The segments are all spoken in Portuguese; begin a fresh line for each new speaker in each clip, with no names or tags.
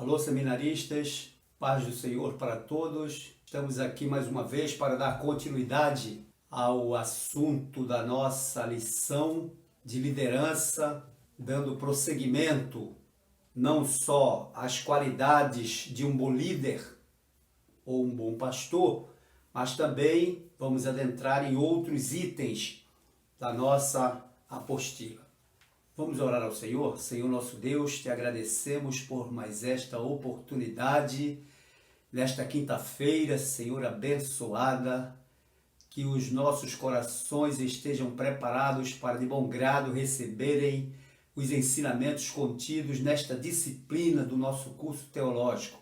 Alô, seminaristas, paz do Senhor para todos. Estamos aqui mais uma vez para dar continuidade ao assunto da nossa lição de liderança, dando prosseguimento não só às qualidades de um bom líder ou um bom pastor, mas também vamos adentrar em outros itens da nossa apostila. Vamos orar ao Senhor? Senhor nosso Deus, te agradecemos por mais esta oportunidade, nesta quinta-feira, Senhor, abençoada, que os nossos corações estejam preparados para de bom grado receberem os ensinamentos contidos nesta disciplina do nosso curso teológico.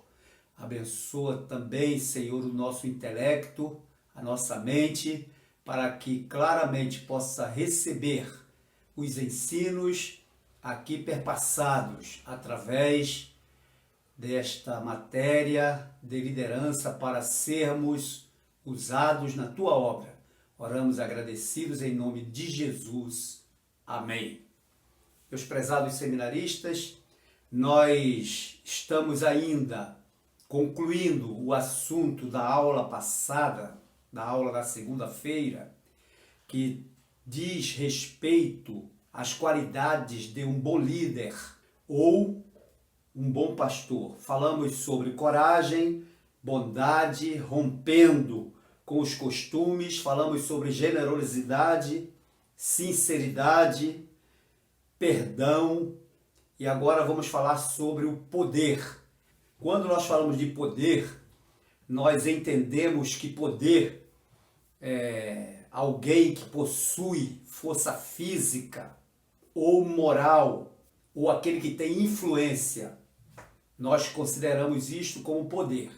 Abençoa também, Senhor, o nosso intelecto, a nossa mente, para que claramente possa receber os ensinos aqui perpassados através desta matéria de liderança para sermos usados na tua obra. Oramos agradecidos em nome de Jesus. Amém. Meus prezados seminaristas, nós estamos ainda concluindo o assunto da aula passada, da aula da segunda-feira, que diz respeito às qualidades de um bom líder ou um bom pastor. Falamos sobre coragem, bondade, rompendo com os costumes, falamos sobre generosidade, sinceridade, perdão, e agora vamos falar sobre o poder. Quando nós falamos de poder, nós entendemos que poder é alguém que possui força física ou moral, ou aquele que tem influência. Nós consideramos isto como poder.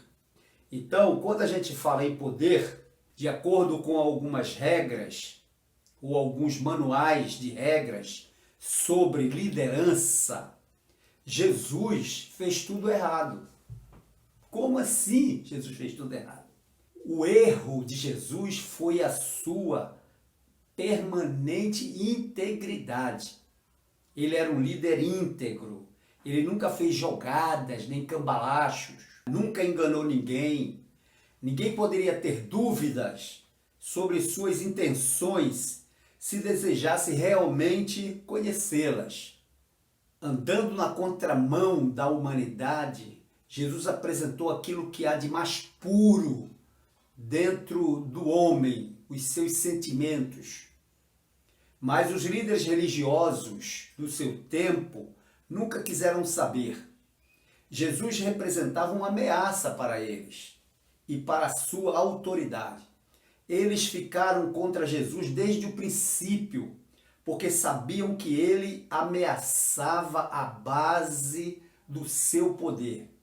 Então, quando a gente fala em poder, de acordo com algumas regras, ou alguns manuais de regras sobre liderança, Jesus fez tudo errado. Como assim Jesus fez tudo errado? O erro de Jesus foi a sua permanente integridade. Ele era um líder íntegro. Ele nunca fez jogadas nem cambalachos. Nunca enganou ninguém. Ninguém poderia ter dúvidas sobre suas intenções se desejasse realmente conhecê-las. Andando na contramão da humanidade, Jesus apresentou aquilo que há de mais puro dentro do homem, os seus sentimentos. Mas os líderes religiosos do seu tempo nunca quiseram saber. Jesus representava uma ameaça para eles e para a sua autoridade. Eles ficaram contra Jesus desde o princípio, porque sabiam que ele ameaçava a base do seu poder.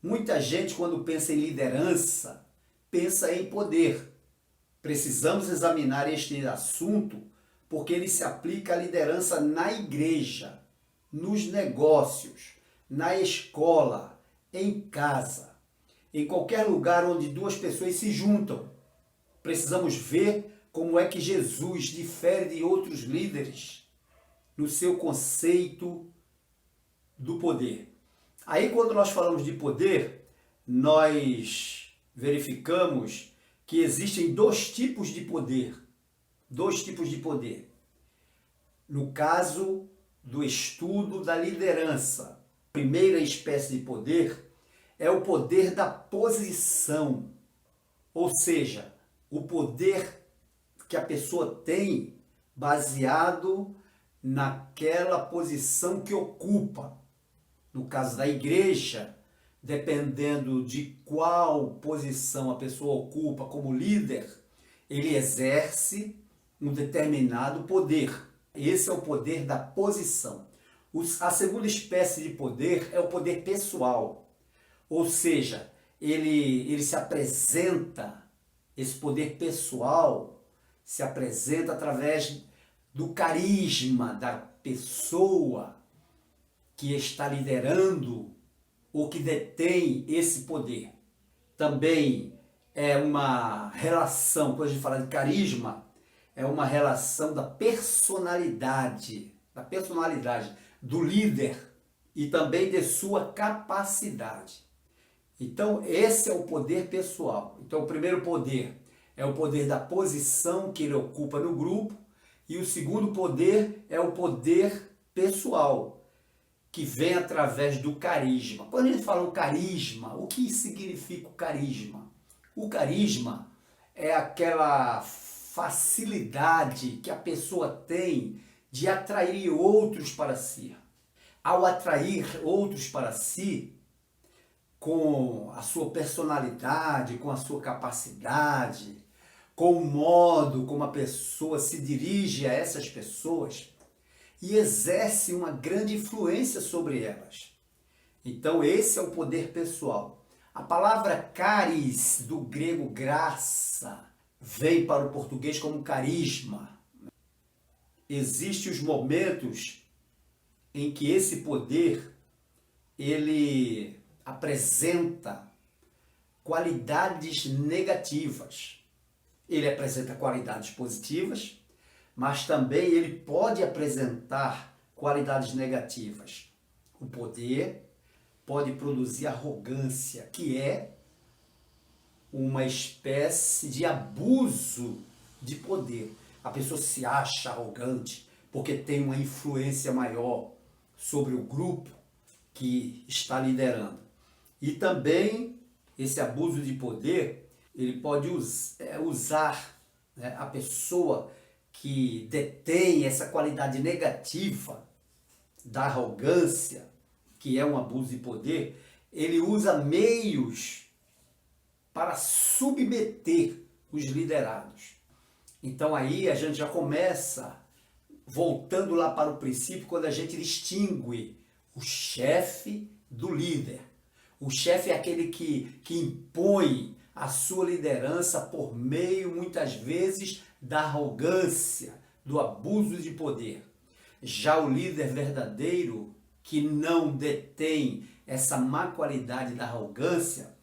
Muita gente, quando pensa em liderança, pensa em poder. Precisamos examinar este assunto porque ele se aplica à liderança na igreja, nos negócios, na escola, em casa, em qualquer lugar onde duas pessoas se juntam. Precisamos ver como é que Jesus difere de outros líderes no seu conceito do poder. Aí, quando nós falamos de poder, nós verificamos que existem dois tipos de poder. Dois tipos de poder. No caso do estudo da liderança, a primeira espécie de poder é o poder da posição. Ou seja, o poder que a pessoa tem baseado naquela posição que ocupa. No caso da igreja, dependendo de qual posição a pessoa ocupa como líder, ele exerce um determinado poder. Esse é o poder da posição. A segunda espécie de poder é o poder pessoal. Ou seja, ele se apresenta, esse poder pessoal se apresenta através do carisma da pessoa que está liderando ou que detém esse poder. Também é uma relação, quando a gente fala de carisma, é uma relação da personalidade do líder e também de sua capacidade. Então, esse é o poder pessoal. Então, o primeiro poder é o poder da posição que ele ocupa no grupo, e o segundo poder é o poder pessoal, que vem através do carisma. Quando a gente fala o carisma, o que significa o carisma? O carisma é aquela facilidade que a pessoa tem de atrair outros para si. Ao atrair outros para si, com a sua personalidade, com a sua capacidade, com o modo como a pessoa se dirige a essas pessoas e exerce uma grande influência sobre elas. Então esse é o poder pessoal. A palavra caris, do grego graça, vem para o português como carisma. Existem os momentos em que esse poder ele apresenta qualidades negativas. Ele apresenta qualidades positivas, mas também ele pode apresentar qualidades negativas. O poder pode produzir arrogância, que é uma espécie de abuso de poder. A pessoa se acha arrogante porque tem uma influência maior sobre o grupo que está liderando. E também esse abuso de poder, ele pode usar, né, a pessoa que detém essa qualidade negativa da arrogância, que é um abuso de poder, ele usa meios para submeter os liderados. Então aí a gente já começa voltando lá para o princípio, quando a gente distingue o chefe do líder. O chefe é aquele que impõe a sua liderança por meio, muitas vezes, da arrogância, do abuso de poder. Já o líder verdadeiro, que não detém essa má qualidade da arrogância,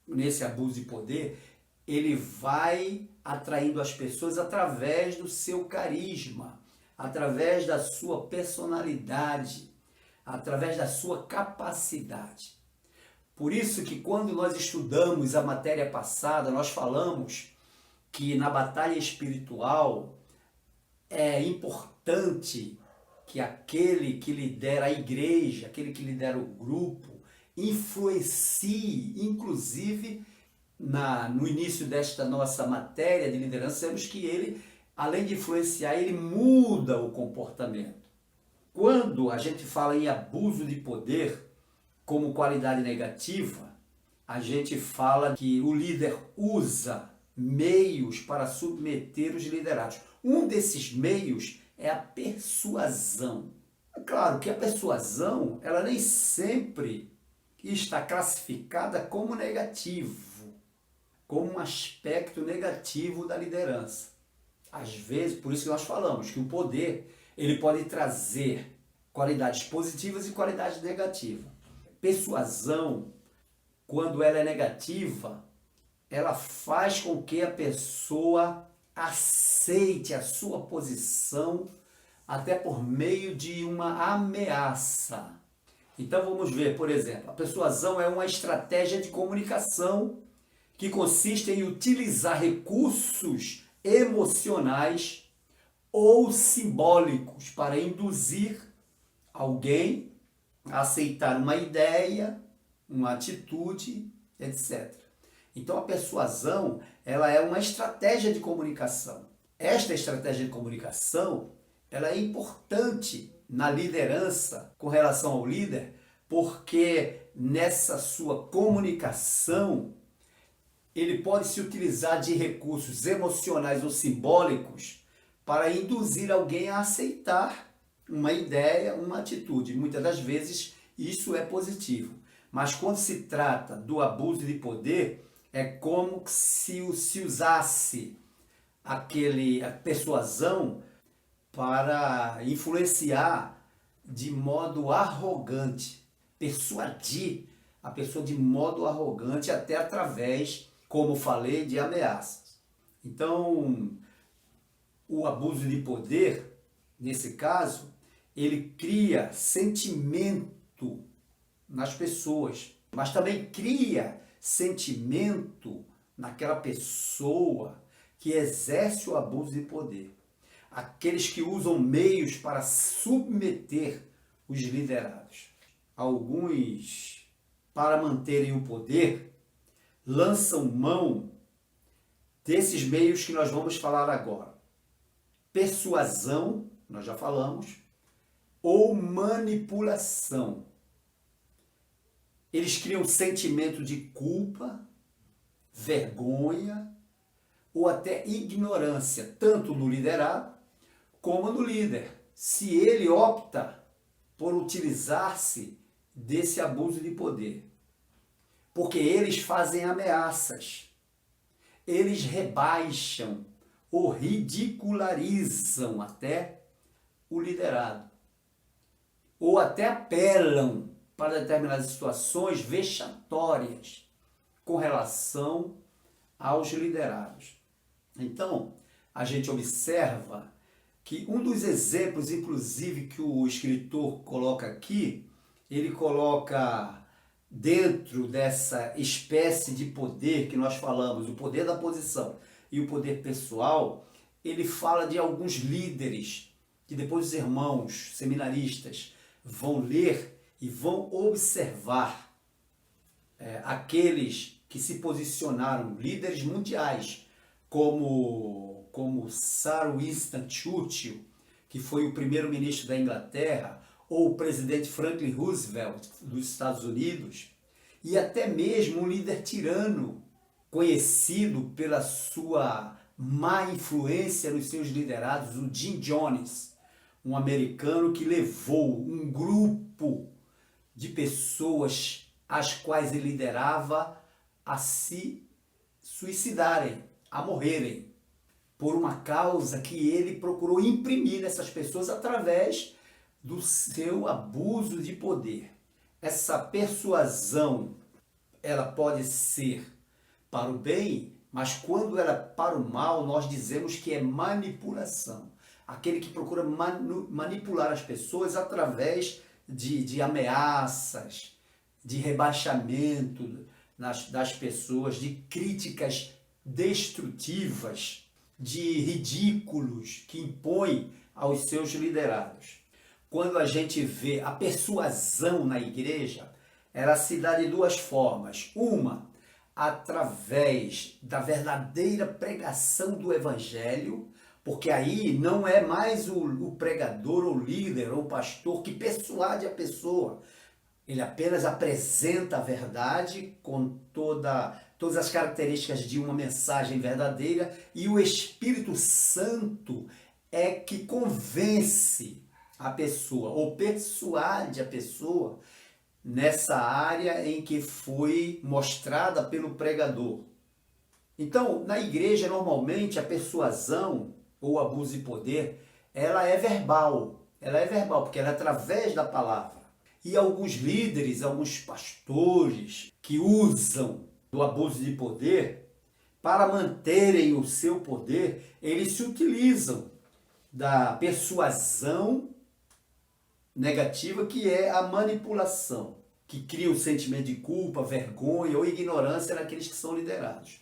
nesse abuso de poder, ele vai atraindo as pessoas através do seu carisma, através da sua personalidade, através da sua capacidade. Por isso que quando nós estudamos a matéria passada, nós falamos que na batalha espiritual é importante que aquele que lidera a igreja, aquele que lidera o grupo, influencie, inclusive no início desta nossa matéria de liderança, vemos que ele, além de influenciar, ele muda o comportamento. Quando a gente fala em abuso de poder como qualidade negativa, a gente fala que o líder usa meios para submeter os liderados. Um desses meios é a persuasão. É claro que a persuasão, ela nem sempre está classificada como negativo, como um aspecto negativo da liderança. Às vezes, por isso que nós falamos que o poder, ele pode trazer qualidades positivas e qualidades negativas. Persuasão, quando ela é negativa, ela faz com que a pessoa aceite a sua posição até por meio de uma ameaça. Então vamos ver, por exemplo, a persuasão é uma estratégia de comunicação que consiste em utilizar recursos emocionais ou simbólicos para induzir alguém a aceitar uma ideia, uma atitude, etc. Então a persuasão, ela é uma estratégia de comunicação. Esta estratégia de comunicação, ela é importante na liderança com relação ao líder, porque nessa sua comunicação ele pode se utilizar de recursos emocionais ou simbólicos para induzir alguém a aceitar uma ideia, uma atitude. Muitas das vezes isso é positivo. Mas quando se trata do abuso de poder, é como se usasse a persuasão para influenciar de modo arrogante, persuadir a pessoa de modo arrogante, até através, como falei, de ameaças. Então, o abuso de poder, nesse caso, ele cria sentimentos nas pessoas, mas também cria sentimento naquela pessoa que exerce o abuso de poder. Aqueles que usam meios para submeter os liderados. Alguns, para manterem o poder, lançam mão desses meios que nós vamos falar agora. Persuasão, nós já falamos, ou manipulação. Eles criam sentimento de culpa, vergonha ou até ignorância, tanto no liderado como no líder, se ele opta por utilizar-se desse abuso de poder. Porque eles fazem ameaças, eles rebaixam ou ridicularizam até o liderado, ou até apelam para determinadas situações vexatórias com relação aos liderados. Então, a gente observa que um dos exemplos, inclusive, que o escritor coloca aqui, ele coloca dentro dessa espécie de poder que nós falamos, o poder da posição e o poder pessoal, ele fala de alguns líderes que depois os irmãos seminaristas vão ler e vão observar aqueles que se posicionaram, líderes mundiais, como Sir Winston Churchill, que foi o primeiro-ministro da Inglaterra, ou o presidente Franklin Roosevelt dos Estados Unidos, e até mesmo um líder tirano, conhecido pela sua má influência nos seus liderados, o Jim Jones, um americano que levou um grupo de pessoas as quais ele liderava a se suicidarem, a morrerem, por uma causa que ele procurou imprimir nessas pessoas através do seu abuso de poder. Essa persuasão, ela pode ser para o bem, mas quando ela é para o mal, nós dizemos que é manipulação. Aquele que procura manipular as pessoas através de ameaças, de rebaixamento das pessoas, de críticas destrutivas, de ridículos que impõe aos seus liderados. Quando a gente vê a persuasão na igreja, ela se dá de duas formas. Uma, através da verdadeira pregação do evangelho, porque aí não é mais o pregador, ou líder, ou pastor que persuade a pessoa. Ele apenas apresenta a verdade com todas as características de uma mensagem verdadeira, e o Espírito Santo é que convence a pessoa, ou persuade a pessoa nessa área em que foi mostrada pelo pregador. Então, na igreja, normalmente, a persuasão ou abuso de poder, ela é verbal, porque ela é através da palavra. E alguns líderes, alguns pastores que usam do abuso de poder, para manterem o seu poder, eles se utilizam da persuasão negativa, que é a manipulação, que cria um sentimento de culpa, vergonha ou ignorância naqueles que são liderados.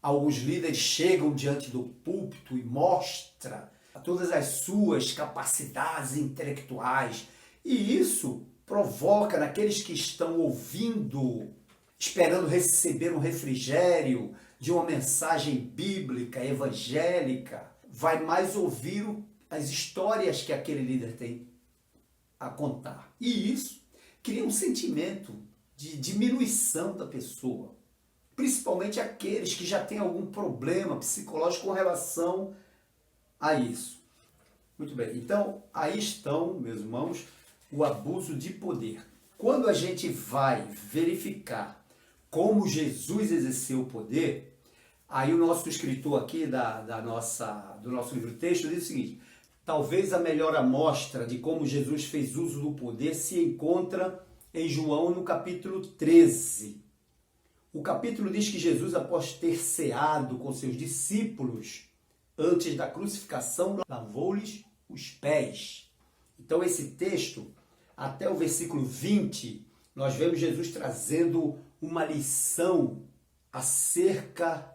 Alguns líderes chegam diante do púlpito e mostram todas as suas capacidades intelectuais, e isso provoca naqueles que estão ouvindo, esperando receber um refrigério de uma mensagem bíblica, evangélica, vai mais ouvir as histórias que aquele líder tem a contar. E isso cria um sentimento de diminuição da pessoa, principalmente aqueles que já têm algum problema psicológico com relação a isso. Muito bem, então aí estão, meus irmãos, o abuso de poder. Quando a gente vai verificar como Jesus exerceu o poder, aí o nosso escritor aqui do nosso livro-texto diz o seguinte: talvez a melhor amostra de como Jesus fez uso do poder se encontra em João no capítulo 13. O capítulo diz que Jesus, após ter ceado com seus discípulos, antes da crucificação, lavou-lhes os pés. Então esse texto até o versículo 20, nós vemos Jesus trazendo uma lição acerca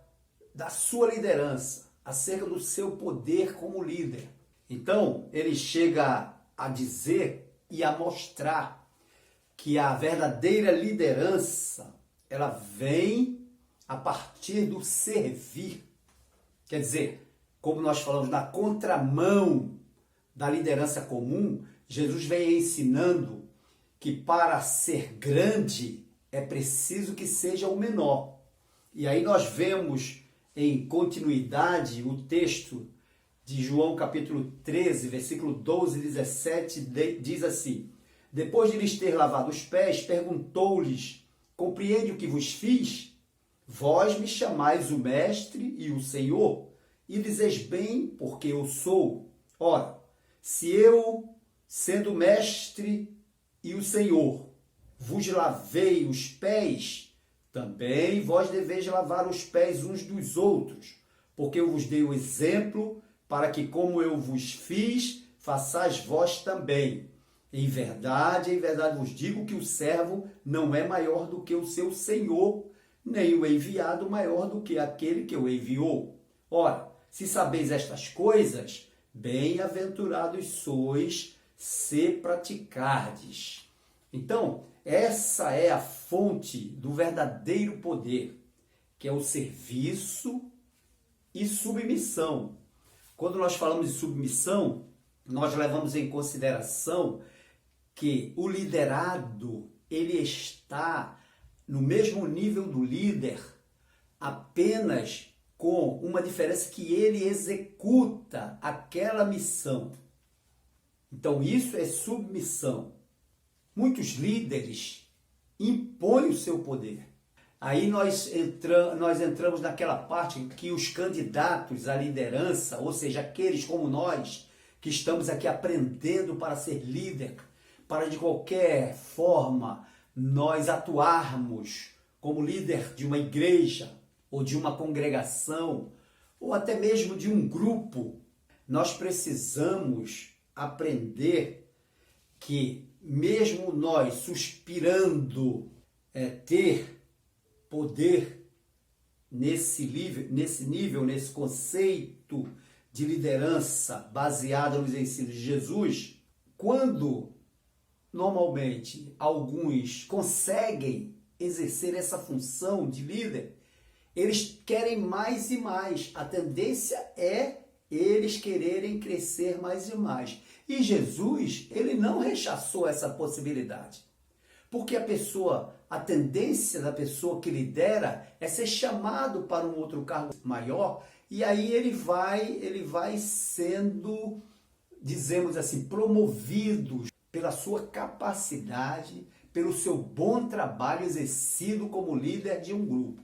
da sua liderança, acerca do seu poder como líder. Então, ele chega a dizer e a mostrar que a verdadeira liderança, ela vem a partir do servir. Quer dizer, como nós falamos, na contramão da liderança comum, Jesus vem ensinando que para ser grande é preciso que seja o menor. E aí nós vemos em continuidade o texto de João capítulo 13, versículo 12 e 17, diz assim: depois de lhes ter lavado os pés, perguntou-lhes: compreende o que vos fiz? Vós me chamais o Mestre e o Senhor, e dizeis bem, porque eu sou. Ora, se eu, sendo o Mestre e o Senhor, vos lavei os pés, também vós deveis lavar os pés uns dos outros, porque eu vos dei o exemplo, para que, como eu vos fiz, façais vós também. Em verdade vos digo que o servo não é maior do que o seu senhor, nem o enviado maior do que aquele que o enviou. Ora, se sabeis estas coisas, bem-aventurados sois se praticardes. Então, essa é a fonte do verdadeiro poder, que é o serviço e submissão. Quando nós falamos de submissão, nós levamos em consideração que o liderado, ele está no mesmo nível do líder, apenas com uma diferença que ele executa aquela missão. Então isso é submissão. Muitos líderes impõem o seu poder. Aí nós entramos naquela parte que os candidatos à liderança, ou seja, aqueles como nós, que estamos aqui aprendendo para ser líder, para de qualquer forma nós atuarmos como líder de uma igreja, ou de uma congregação, ou até mesmo de um grupo, nós precisamos aprender que mesmo nós suspirando ter poder nesse nível, nesse conceito de liderança baseado nos ensinos de Jesus, quando normalmente alguns conseguem exercer essa função de líder, eles querem mais e mais. A tendência é eles quererem crescer mais e mais. E Jesus, ele não rechaçou essa possibilidade. Porque a tendência da pessoa que lidera é ser chamado para um outro cargo maior, e aí ele vai sendo, dizemos assim, promovido pela sua capacidade, pelo seu bom trabalho exercido como líder de um grupo.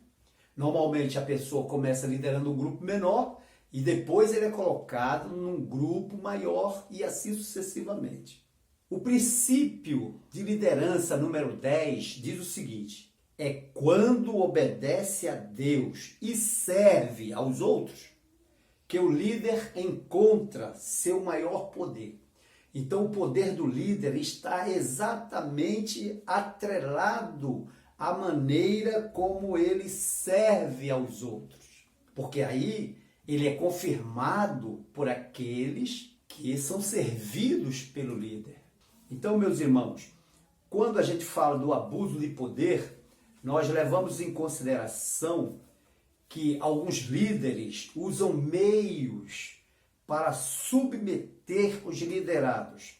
Normalmente a pessoa começa liderando um grupo menor e depois ele é colocado num grupo maior e assim sucessivamente. O princípio de liderança número 10 diz o seguinte: é quando obedece a Deus e serve aos outros que o líder encontra seu maior poder. Então o poder do líder está exatamente atrelado à maneira como ele serve aos outros. Porque aí ele é confirmado por aqueles que são servidos pelo líder. Então, meus irmãos, quando a gente fala do abuso de poder, nós levamos em consideração que alguns líderes usam meios para submeter os liderados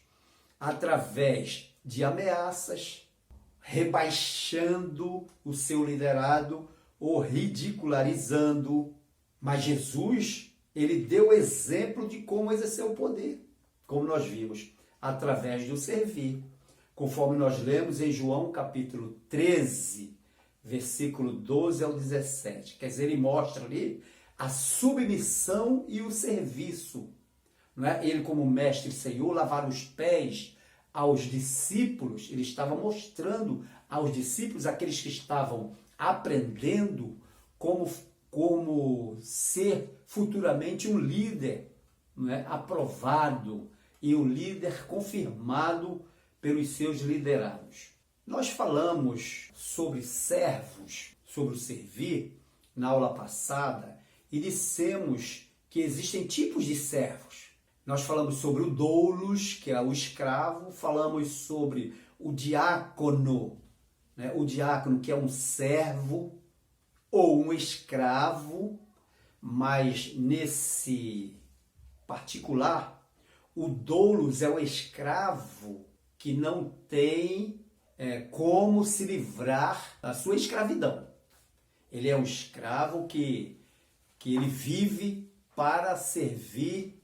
através de ameaças, rebaixando o seu liderado ou ridicularizando. Mas Jesus, ele deu exemplo de como exercer o poder, como nós vimos, através do servir. Conforme nós lemos em João capítulo 13, versículo 12 ao 17. Quer dizer, ele mostra ali a submissão e o serviço. Não é? Ele, como mestre e Senhor, lavar os pés aos discípulos, ele estava mostrando aos discípulos, aqueles que estavam aprendendo como ser futuramente um líder, não é? Aprovado e um líder confirmado pelos seus liderados. Nós falamos sobre servos, sobre o servir, na aula passada, e dissemos que existem tipos de servos. Nós falamos sobre o doulos, que é o escravo, falamos sobre o diácono, né? O diácono, que é um servo ou um escravo, mas nesse particular, o doulos é o escravo que não tem como se livrar da sua escravidão. Ele é um escravo que ele vive para servir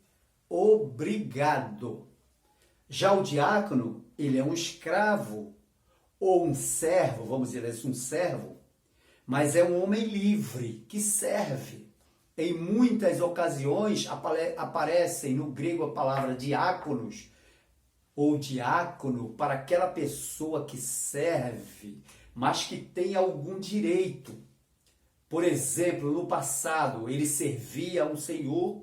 obrigado. Já o diácono, ele é um escravo ou um servo, vamos dizer assim, um servo, mas é um homem livre que serve. Em muitas ocasiões aparecem no grego a palavra diáconos ou diácono para aquela pessoa que serve, mas que tem algum direito. Por exemplo, no passado, ele servia a um senhor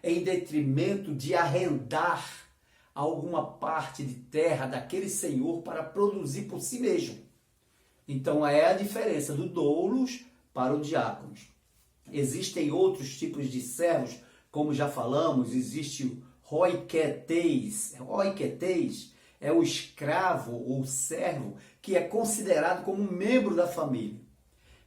em detrimento de arrendar alguma parte de terra daquele senhor para produzir por si mesmo. Então, é a diferença do doulos para o diáconos. Existem outros tipos de servos, como já falamos, existe o roiketes. Roiketes é o escravo ou servo que é considerado como um membro da família.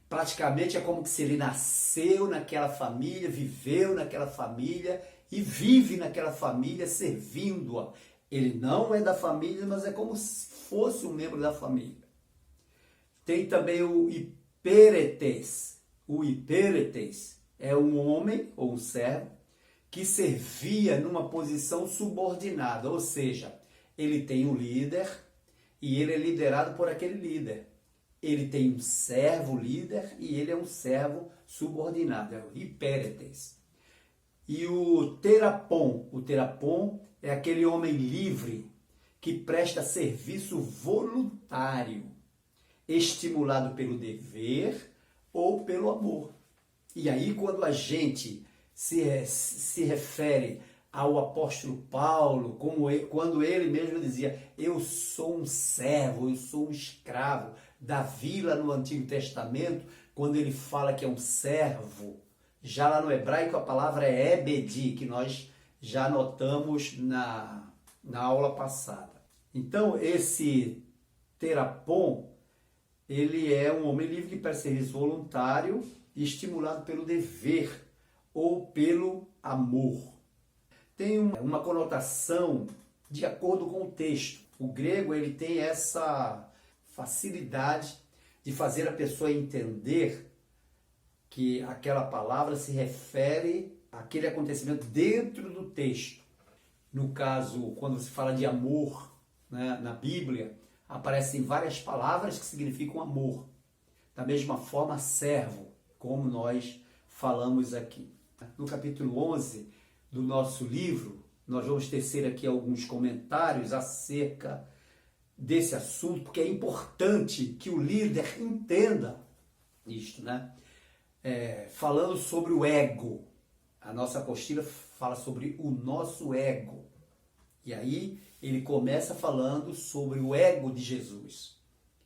Praticamente é como se ele nasceu naquela família, viveu naquela família e vive naquela família servindo-a. Ele não é da família, mas é como se fosse um membro da família. Tem também o hipéretes. O hipéretes é um homem ou um servo que servia numa posição subordinada, ou seja, ele tem um líder e ele é liderado por aquele líder. Ele tem um servo líder e ele é um servo subordinado, é o hipéretes. E o terapon é aquele homem livre que presta serviço voluntário, estimulado pelo dever ou pelo amor. E aí, quando a gente se refere ao apóstolo Paulo, quando ele mesmo dizia, eu sou um servo, eu sou um escravo. Davi, lá no Antigo Testamento, quando ele fala que é um servo, já lá no hebraico a palavra é ebedi, que nós já notamos na aula passada. Então, esse terapon, ele é um homem livre para serviço voluntário, estimulado pelo dever ou pelo amor. Tem uma conotação de acordo com o texto. O grego ele tem essa facilidade de fazer a pessoa entender que aquela palavra se refere àquele acontecimento dentro do texto. No caso, quando se fala de amor, né, na Bíblia, aparecem várias palavras que significam amor. Da mesma forma, servo, como nós falamos aqui. No capítulo 11 do nosso livro, nós vamos tecer aqui alguns comentários acerca desse assunto, porque é importante que o líder entenda isto, né? Falando sobre o ego. A nossa apostila fala sobre o nosso ego. E aí ele começa falando sobre o ego de Jesus.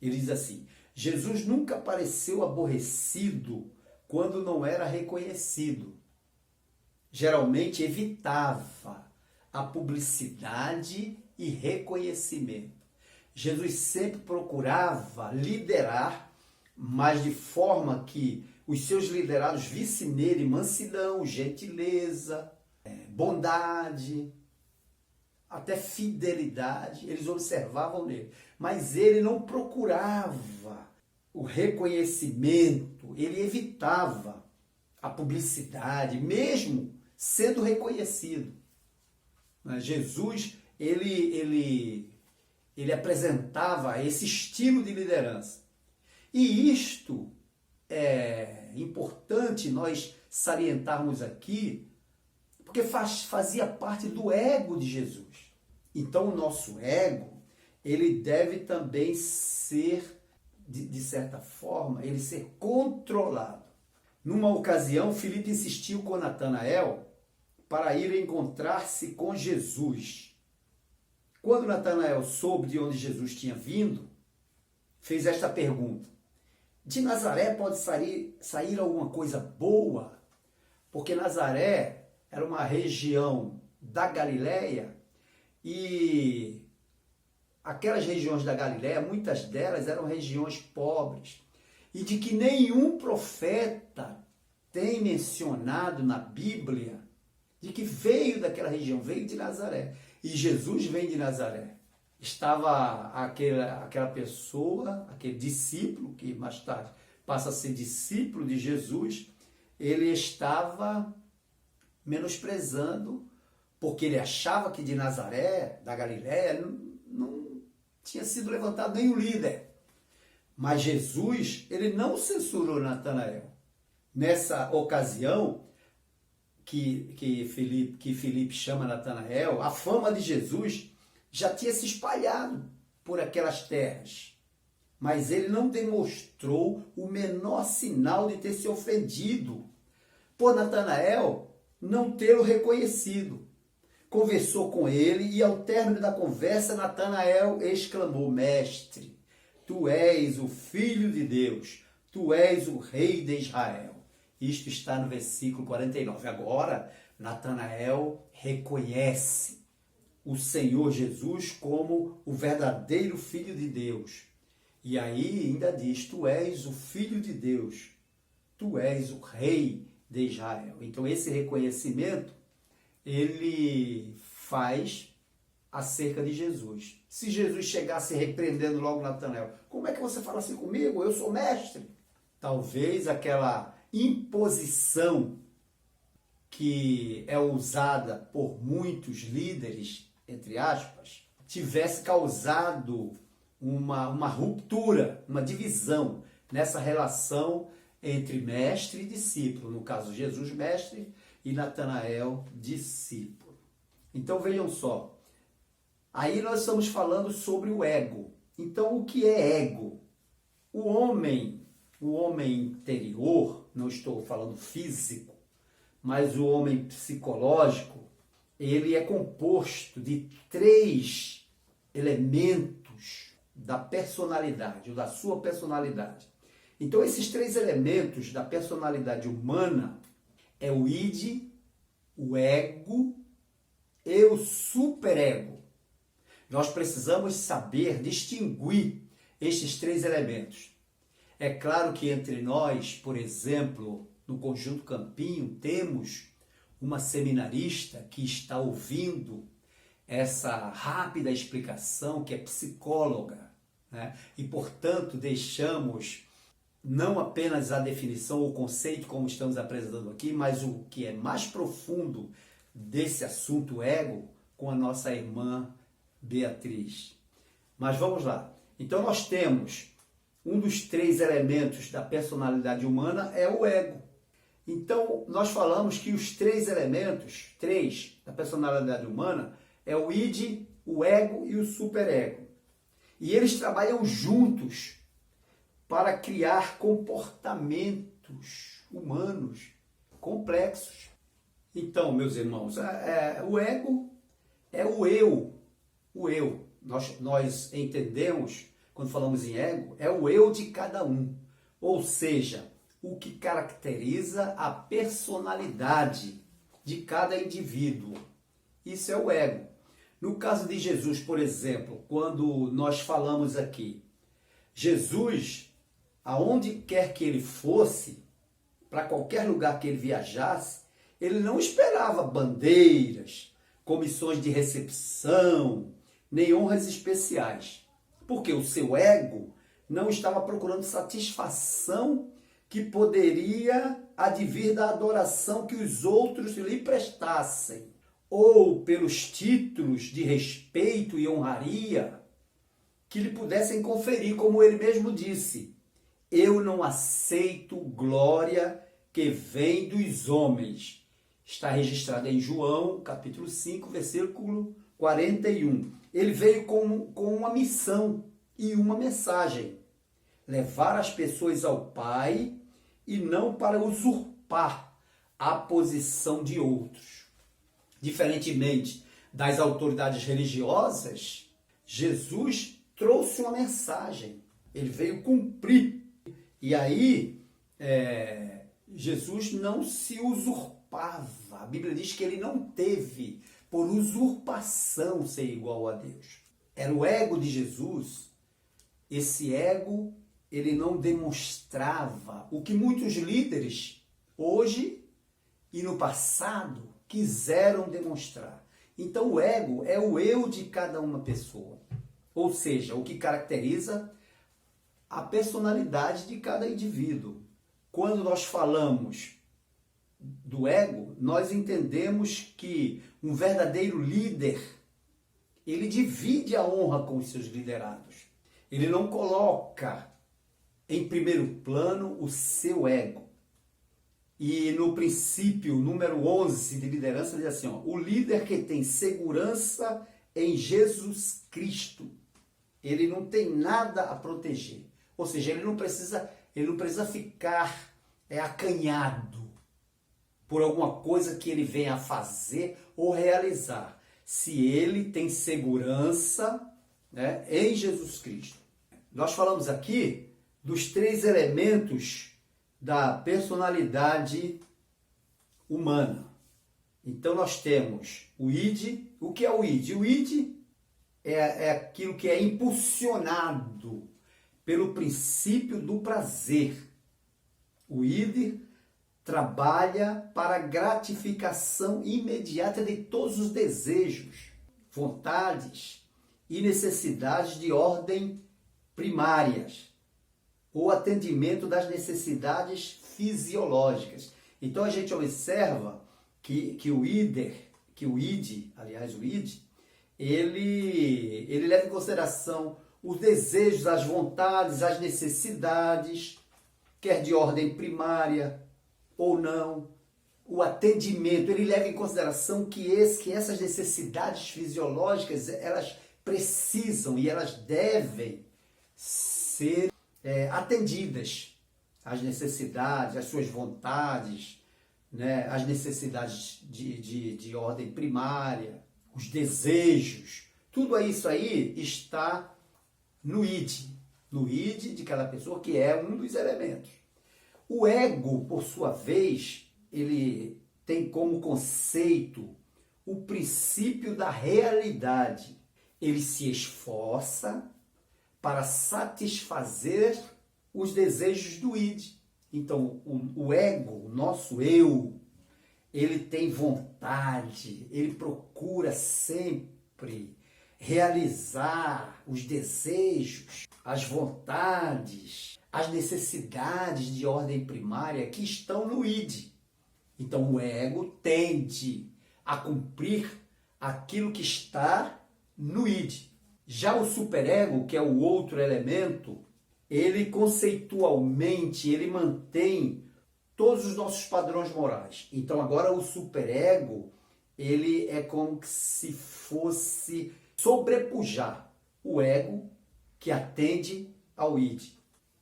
Ele diz assim, Jesus nunca pareceu aborrecido quando não era reconhecido. Geralmente evitava a publicidade e reconhecimento. Jesus sempre procurava liderar, mas de forma que os seus liderados vissem nele mansidão, gentileza, bondade, até fidelidade, eles observavam nele. Mas ele não procurava o reconhecimento, ele evitava a publicidade, mesmo sendo reconhecido. Jesus, ele apresentava esse estilo de liderança. E isto é importante nós salientarmos aqui, porque fazia parte do ego de Jesus. Então, o nosso ego, ele deve também ser, de certa forma, ele ser controlado. Numa ocasião, Filipe insistiu com Natanael para ir encontrar-se com Jesus. Quando Natanael soube de onde Jesus tinha vindo, fez esta pergunta: de Nazaré pode sair alguma coisa boa? Porque Nazaré era uma região da Galileia e aquelas regiões da Galileia, muitas delas eram regiões pobres e de que nenhum profeta tem mencionado na Bíblia de que veio daquela região, veio de Nazaré. E Jesus vem de Nazaré. Estava aquela pessoa, aquele discípulo, que mais tarde passa a ser discípulo de Jesus, ele estava menosprezando, porque ele achava que de Nazaré, da Galiléia, não tinha sido levantado nenhum líder. Mas Jesus, ele não censurou Natanael. Nessa ocasião que Filipe chama Natanael, a fama de Jesus já tinha se espalhado por aquelas terras. Mas ele não demonstrou o menor sinal de ter se ofendido por Natanael não tê-lo reconhecido. Conversou com ele e ao término da conversa, Natanael exclamou: Mestre, tu és o Filho de Deus, tu és o Rei de Israel. Isto está no versículo 49. Agora, Natanael reconhece o Senhor Jesus como o verdadeiro Filho de Deus. E aí ainda diz: tu és o Filho de Deus, tu és o Rei de Israel. Então esse reconhecimento, ele faz acerca de Jesus. Se Jesus chegasse repreendendo logo Natanael: como é que você fala assim comigo? Eu sou mestre. Talvez aquela imposição que é usada por muitos líderes, entre aspas, tivesse causado uma ruptura, uma divisão nessa relação entre mestre e discípulo. No caso, Jesus, mestre, e Natanael, discípulo. Então, vejam só. Aí nós estamos falando sobre o ego. Então, o que é ego? O homem interior, não estou falando físico, mas o homem psicológico, ele é composto de 3 elementos da personalidade, ou da sua personalidade. Então, esses 3 elementos da personalidade humana é o id, o ego e o superego. Nós precisamos saber distinguir estes 3 elementos. É claro que entre nós, por exemplo, no Conjunto Campinho, temos uma seminarista que está ouvindo essa rápida explicação, que é psicóloga, né? E, portanto, deixamos não apenas a definição ou conceito como estamos apresentando aqui, mas o que é mais profundo desse assunto ego com a nossa irmã Beatriz. Mas vamos lá. Então nós temos um dos 3 elementos da personalidade humana é o ego. Então nós falamos que os 3 elementos, 3 da personalidade humana, é o id, o ego e o superego. E eles trabalham juntos para criar comportamentos humanos complexos. Então, meus irmãos, o ego é o eu. O eu. Nós entendemos, quando falamos em ego, é o eu de cada um. Ou seja, o que caracteriza a personalidade de cada indivíduo. Isso é o ego. No caso de Jesus, por exemplo, quando nós falamos aqui, Jesus, aonde quer que ele fosse, para qualquer lugar que ele viajasse, ele não esperava bandeiras, comissões de recepção, nem honras especiais. Porque o seu ego não estava procurando satisfação que poderia advir da adoração que os outros lhe prestassem, ou pelos títulos de respeito e honraria que lhe pudessem conferir, como ele mesmo disse: eu não aceito glória que vem dos homens. Está registrado em João, capítulo 5, versículo 41. Ele veio com uma missão e uma mensagem: levar as pessoas ao Pai e não para usurpar a posição de outros. Diferentemente das autoridades religiosas, Jesus trouxe uma mensagem. Ele veio cumprir. E aí, Jesus não se usurpava. A Bíblia diz que ele não teve por usurpação ser igual a Deus. Era o ego de Jesus. Esse ego, ele não demonstrava o que muitos líderes, hoje e no passado, quiseram demonstrar. Então, o ego é o eu de cada uma pessoa. Ou seja, o que caracteriza a personalidade de cada indivíduo. Quando nós falamos do ego, nós entendemos que um verdadeiro líder, ele divide a honra com os seus liderados. Ele não coloca em primeiro plano o seu ego. E no princípio número 11 de liderança, diz assim, o líder que tem segurança em Jesus Cristo, ele não tem nada a proteger. Ou seja, ele não precisa ficar acanhado por alguma coisa que ele venha a fazer ou realizar. Se ele tem segurança, né, em Jesus Cristo. Nós falamos aqui dos 3 elementos da personalidade humana. Então nós temos o id. O que é o id? O id é aquilo que é impulsionado pelo princípio do prazer. O id trabalha para a gratificação imediata de todos os desejos, vontades e necessidades de ordem primárias, o atendimento das necessidades fisiológicas. Então a gente observa que o id, ele leva em consideração os desejos, as vontades, as necessidades, quer de ordem primária ou não, o atendimento, ele leva em consideração que essas necessidades fisiológicas, elas precisam e elas devem ser atendidas. As necessidades, as suas vontades, né, as necessidades de ordem primária, os desejos, tudo isso aí está no id de cada pessoa, que é um dos elementos. O ego, por sua vez, ele tem como conceito o princípio da realidade. Ele se esforça para satisfazer os desejos do id. Então, o ego, o nosso eu, ele tem vontade, ele procura sempre realizar os desejos, as vontades, as necessidades de ordem primária que estão no id. Então, o ego tende a cumprir aquilo que está no id. Já o superego, que é o outro elemento, ele conceitualmente, ele mantém todos os nossos padrões morais. Então agora o superego, ele é como se fosse sobrepujar o ego que atende ao id.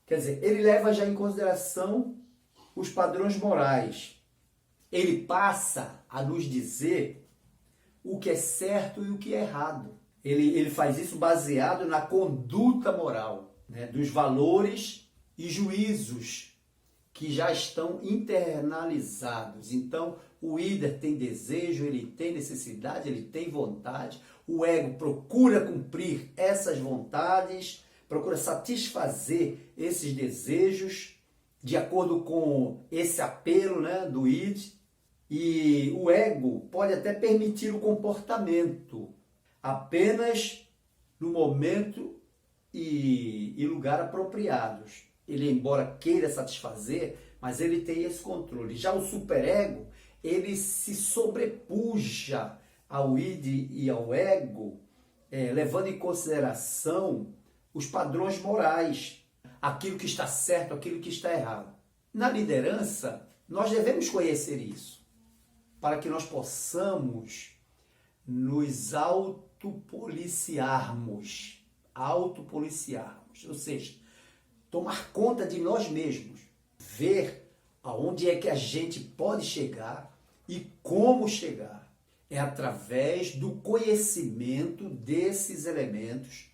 Quer dizer, ele leva já em consideração os padrões morais. Ele passa a nos dizer o que é certo e o que é errado. Ele faz isso baseado na conduta moral, né, dos valores e juízos que já estão internalizados. Então, o líder tem desejo, ele tem necessidade, ele tem vontade. O ego procura cumprir essas vontades, procura satisfazer esses desejos de acordo com esse apelo, né, do id. E o ego pode até permitir o comportamento apenas no momento e lugar apropriados. Ele, embora queira satisfazer, mas ele tem esse controle. Já o superego, ele se sobrepuja ao id e ao ego, levando em consideração os padrões morais, aquilo que está certo, aquilo que está errado. Na liderança, nós devemos conhecer isso, para que nós possamos nos autopoliciarmos, ou seja, tomar conta de nós mesmos, ver aonde é que a gente pode chegar e como chegar. É através do conhecimento desses elementos,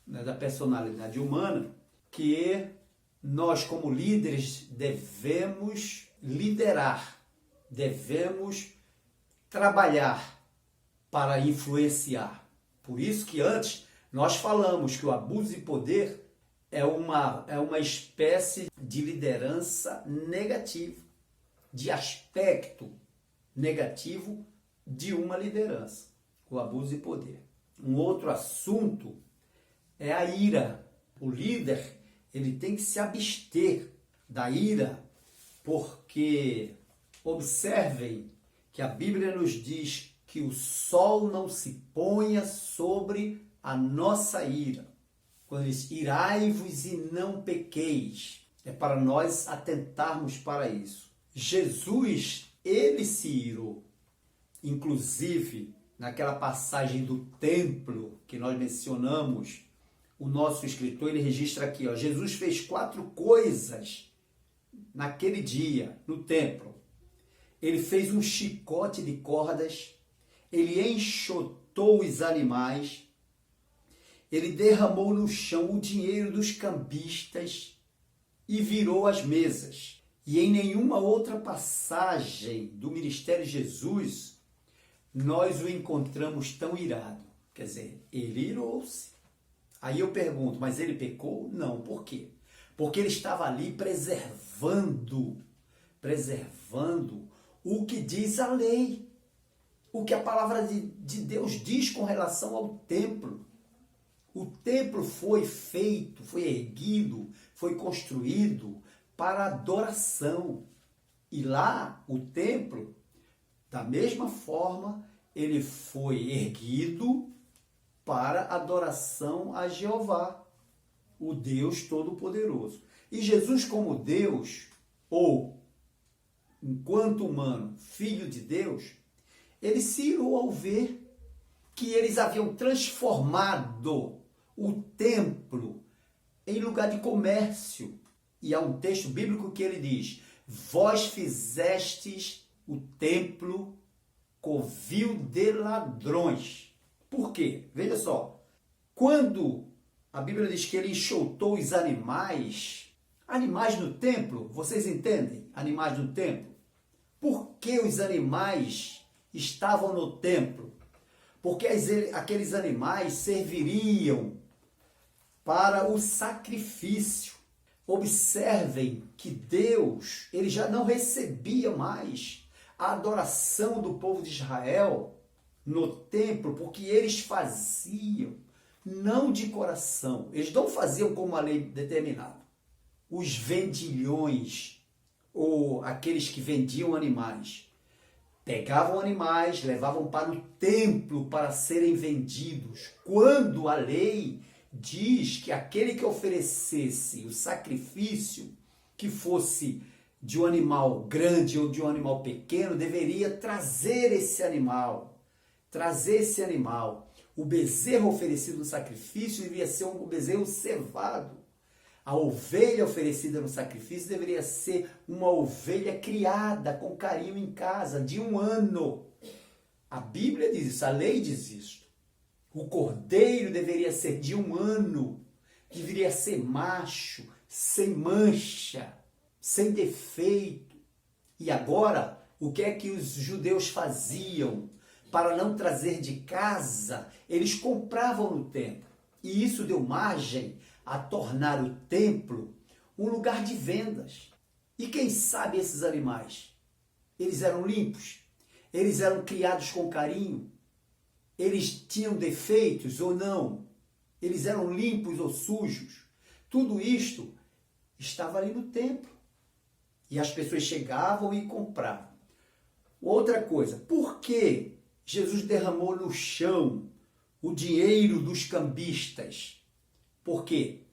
né, da personalidade humana que nós, como líderes, devemos liderar, devemos trabalhar para influenciar. Por isso que antes nós falamos que o abuso de poder é uma espécie de liderança negativa, de aspecto negativo de uma liderança, o abuso de poder. Um outro assunto é a ira. O líder, ele tem que se abster da ira, porque observem que a Bíblia nos diz que o sol não se ponha sobre a nossa ira. Quando diz, irai-vos e não pequeis, é para nós atentarmos para isso. Jesus, ele se irou. Inclusive, naquela passagem do templo que nós mencionamos, o nosso escritor, ele registra aqui, ó, Jesus fez 4 coisas naquele dia, no templo. Ele fez um chicote de cordas, ele enxotou os animais, ele derramou no chão o dinheiro dos cambistas e virou as mesas. E em nenhuma outra passagem do ministério de Jesus, nós o encontramos tão irado. Quer dizer, ele irou-se. Aí eu pergunto, mas ele pecou? Não. Por quê? Porque ele estava ali preservando o que diz a lei, o que a palavra de Deus diz com relação ao templo. O templo foi feito, foi erguido, foi construído para adoração. E lá, o templo, da mesma forma, ele foi erguido para adoração a Jeová, o Deus Todo-Poderoso. E Jesus, como Deus, ou enquanto humano, filho de Deus, ele se irou ao ver que eles haviam transformado o templo em lugar de comércio. E há um texto bíblico que ele diz, vós fizestes o templo covil de ladrões. Por quê? Veja só, quando a Bíblia diz que ele enxotou os animais no templo, vocês entendem? Animais no templo. Por que os animais estavam no templo? Porque aqueles animais serviriam para o sacrifício. Observem que Deus, ele já não recebia mais a adoração do povo de Israel no templo, porque eles faziam não de coração, eles não faziam como a lei determinava. Os vendilhões, ou aqueles que vendiam animais, pegavam animais, levavam para o templo para serem vendidos, quando a lei diz que aquele que oferecesse o sacrifício, que fosse de um animal grande ou de um animal pequeno, deveria trazer esse animal. O bezerro oferecido no sacrifício deveria ser um bezerro cevado. A ovelha oferecida no sacrifício deveria ser uma ovelha criada com carinho em casa, de 1 ano. A Bíblia diz isso, a lei diz isso. O cordeiro deveria ser de 1 ano, deveria ser macho, sem mancha, sem defeito. E agora, o que é que os judeus faziam? Para não trazer de casa, eles compravam no templo. E isso deu margem a tornar o templo um lugar de vendas. E quem sabe esses animais? Eles eram limpos? Eles eram criados com carinho? Eles tinham defeitos ou não? Eles eram limpos ou sujos? Tudo isto estava ali no templo. E as pessoas chegavam e compravam. Outra coisa, por que Jesus derramou no chão o dinheiro dos cambistas? Porque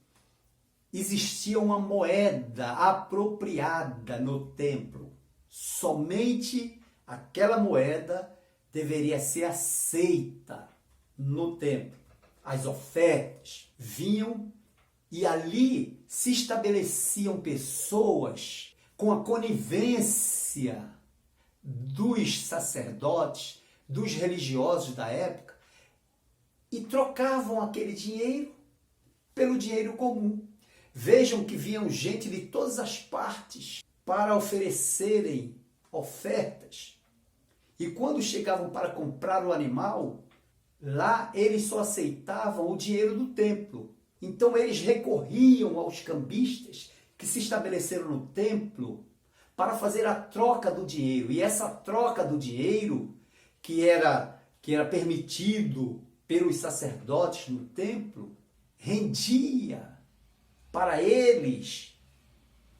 existia uma moeda apropriada no templo. Somente aquela moeda deveria ser aceita no templo. As ofertas vinham e ali se estabeleciam pessoas com a conivência dos sacerdotes, dos religiosos da época e trocavam aquele dinheiro pelo dinheiro comum. Vejam que vinham gente de todas as partes para oferecerem ofertas. E quando chegavam para comprar o animal, lá eles só aceitavam o dinheiro do templo. Então eles recorriam aos cambistas que se estabeleceram no templo para fazer a troca do dinheiro. E essa troca do dinheiro, que era permitido pelos sacerdotes no templo, rendia para eles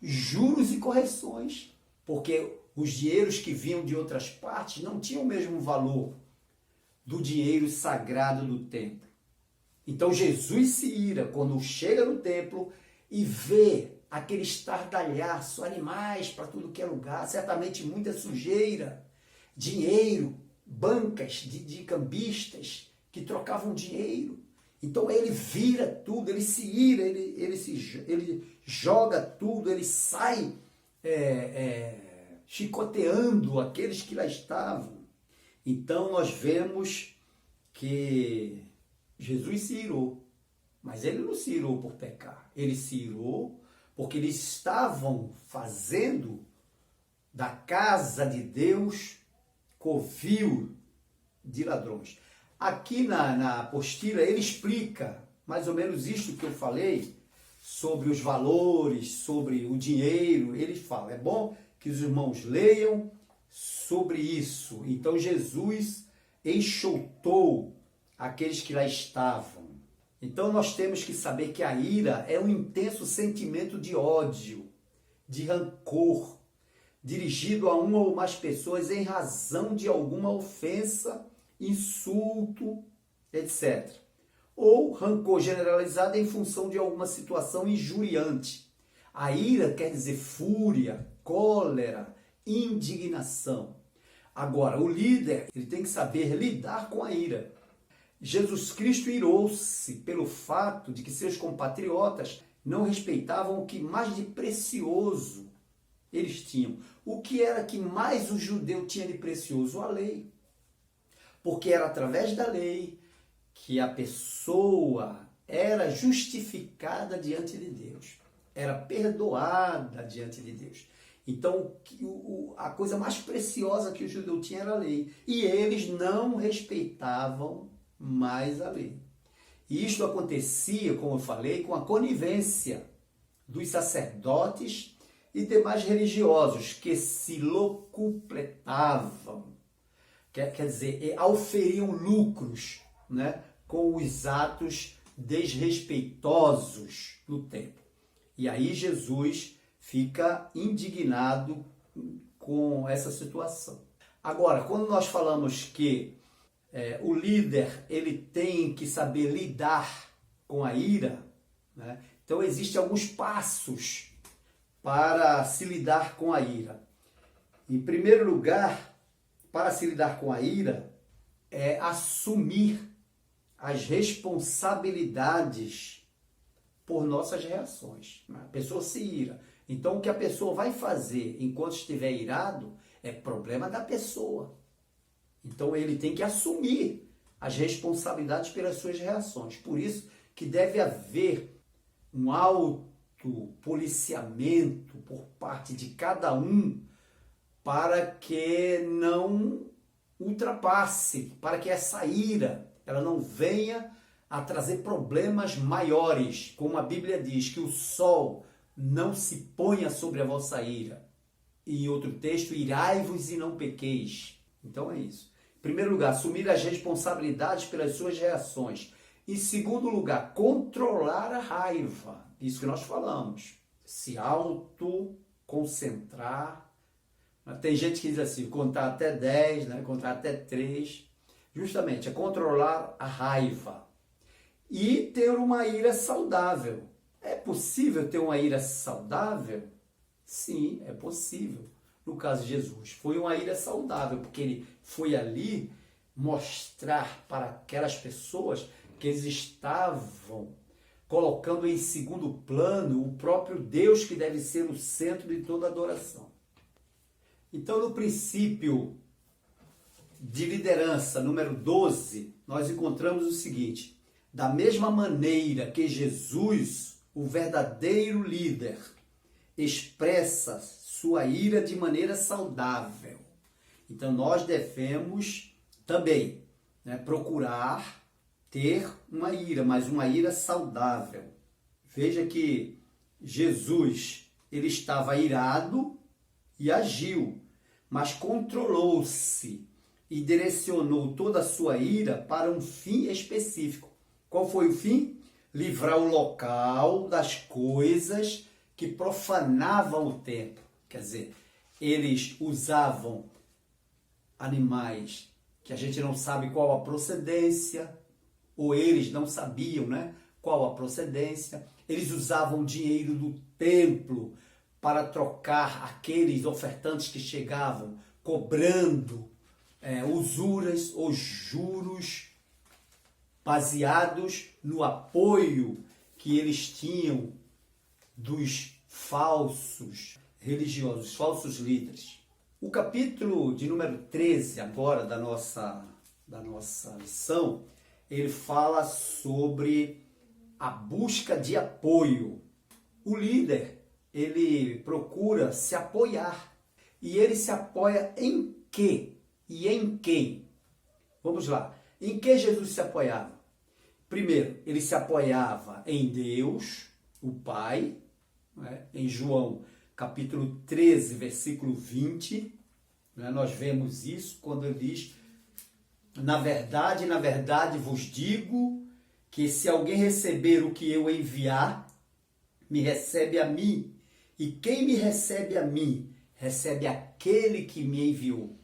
juros e correções, porque os dinheiros que vinham de outras partes não tinham o mesmo valor do dinheiro sagrado do templo. Então Jesus se ira quando chega no templo e vê aquele estardalhaço, animais para tudo que é lugar, certamente muita sujeira, dinheiro, bancas de cambistas que trocavam dinheiro. Então ele vira tudo, ele se ira, ele joga tudo, ele sai chicoteando aqueles que lá estavam. Então nós vemos que Jesus se irou, mas ele não se irou por pecar, ele se irou porque eles estavam fazendo da casa de Deus covil de ladrões. Aqui na apostila ele explica mais ou menos isto que eu falei sobre os valores, sobre o dinheiro. Ele fala, é bom que os irmãos leiam sobre isso. Então Jesus enxotou aqueles que lá estavam. Então nós temos que saber que a ira é um intenso sentimento de ódio, de rancor, dirigido a uma ou mais pessoas em razão de alguma ofensa, insulto, etc. Ou rancor generalizado em função de alguma situação injuriante. A ira quer dizer fúria, cólera, indignação. Agora, o líder ele tem que saber lidar com a ira. Jesus Cristo irou-se pelo fato de que seus compatriotas não respeitavam o que mais de precioso eles tinham. O que era que mais o judeu tinha de precioso? A lei. Porque era através da lei que a pessoa era justificada diante de Deus, era perdoada diante de Deus. Então, a coisa mais preciosa que o judeu tinha era a lei. E eles não respeitavam mais a lei. E isto acontecia, como eu falei, com a conivência dos sacerdotes e demais religiosos que se locupletavam, quer dizer, auferiam lucros, né, com os atos desrespeitosos no templo. E aí Jesus fica indignado com essa situação. Agora, quando nós falamos que o líder ele tem que saber lidar com a ira, né, então existem alguns passos para se lidar com a ira. Em primeiro lugar, para se lidar com a ira, é assumir as responsabilidades por nossas reações. A pessoa se ira. Então, o que a pessoa vai fazer enquanto estiver irado é problema da pessoa. Então, ele tem que assumir as responsabilidades pelas suas reações. Por isso que deve haver um autopoliciamento por parte de cada um para que não ultrapasse, para que essa ira ela não venha a trazer problemas maiores, como a Bíblia diz, que o sol não se ponha sobre a vossa ira. E em outro texto, irai-vos e não pequeis. Então é isso. Em primeiro lugar, assumir as responsabilidades pelas suas reações. Em segundo lugar, controlar a raiva. Isso que nós falamos. Se autoconcentrar. Tem gente que diz assim, contar até 10, né? Contar até 3. Justamente, é controlar a raiva. E ter uma ira saudável. É possível ter uma ira saudável? Sim, é possível. No caso de Jesus, foi uma ira saudável, porque ele foi ali mostrar para aquelas pessoas que eles estavam colocando em segundo plano o próprio Deus que deve ser o centro de toda adoração. Então, no princípio de liderança, número 12, nós encontramos o seguinte: da mesma maneira que Jesus, o verdadeiro líder, expressa sua ira de maneira saudável. Então nós devemos também, procurar ter uma ira, mas uma ira saudável. Veja que Jesus, ele estava irado e agiu, mas controlou-se e direcionou toda a sua ira para um fim específico. Qual foi o fim? Livrar o local das coisas que profanavam o templo. Quer dizer, eles usavam animais que a gente não sabe qual a procedência, ou eles não sabiam, qual a procedência. Eles usavam o dinheiro do templo para trocar aqueles ofertantes que chegavam, cobrando usuras ou juros baseados no apoio que eles tinham dos falsos religiosos, falsos líderes. O capítulo de número 13 agora da nossa lição, ele fala sobre a busca de apoio. O líder, ele procura se apoiar. E ele se apoia em quê? E em quem? Vamos lá. Em que Jesus se apoiava? Primeiro, ele se apoiava em Deus, o Pai, em João capítulo 13, versículo 20, nós vemos isso quando ele diz: na verdade vos digo que se alguém receber o que eu enviar, me recebe a mim, e quem me recebe a mim, recebe aquele que me enviou.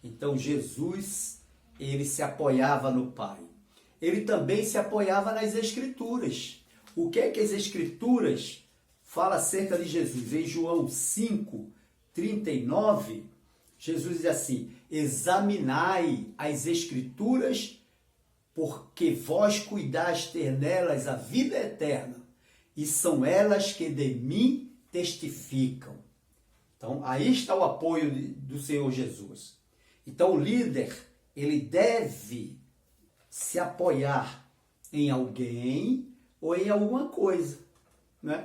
Então Jesus, ele se apoiava no Pai. Ele também se apoiava nas Escrituras. O que é que as Escrituras falam acerca de Jesus? Em João 5, 39, Jesus diz assim: examinai as Escrituras, porque vós cuidais ter nelas a vida eterna, e são elas que de mim testificam. Então, aí está o apoio do Senhor Jesus. Então, o líder, ele deve se apoiar em alguém ou em alguma coisa.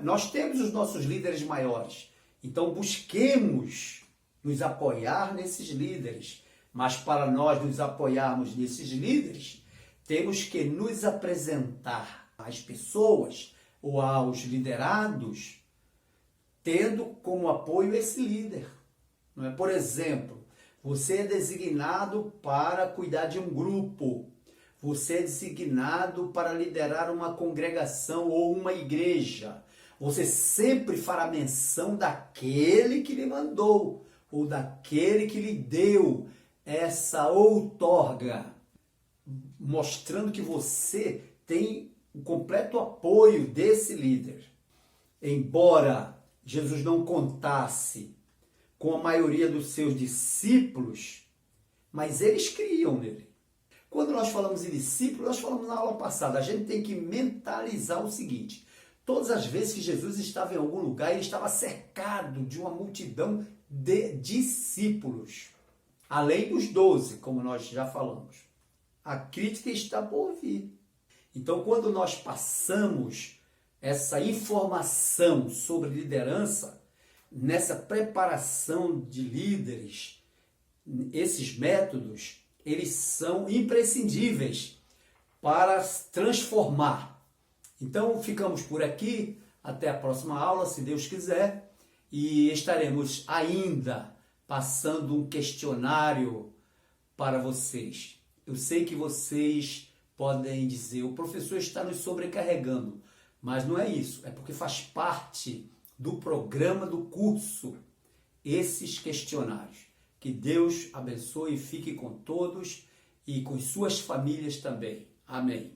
Nós temos os nossos líderes maiores, então busquemos nos apoiar nesses líderes. Mas para nós nos apoiarmos nesses líderes, temos que nos apresentar às pessoas ou aos liderados, tendo como apoio esse líder. Por exemplo, você é designado para cuidar de um grupo, você é designado para liderar uma congregação ou uma igreja. Você sempre fará menção daquele que lhe mandou, ou daquele que lhe deu essa outorga, mostrando que você tem o completo apoio desse líder. Embora Jesus não contasse com a maioria dos seus discípulos, mas eles criam nele. Quando nós falamos em discípulo, nós falamos na aula passada, a gente tem que mentalizar o seguinte: todas as vezes que Jesus estava em algum lugar, ele estava cercado de uma multidão de discípulos, além dos 12, como nós já falamos. A crítica está por vir. Então, quando nós passamos essa informação sobre liderança, nessa preparação de líderes, esses métodos, eles são imprescindíveis para transformar. Então, ficamos por aqui, até a próxima aula, se Deus quiser, e estaremos ainda passando um questionário para vocês. Eu sei que vocês podem dizer: o professor está nos sobrecarregando, mas não é isso, é porque faz parte do programa do curso esses questionários. Que Deus abençoe e fique com todos e com suas famílias também. Amém.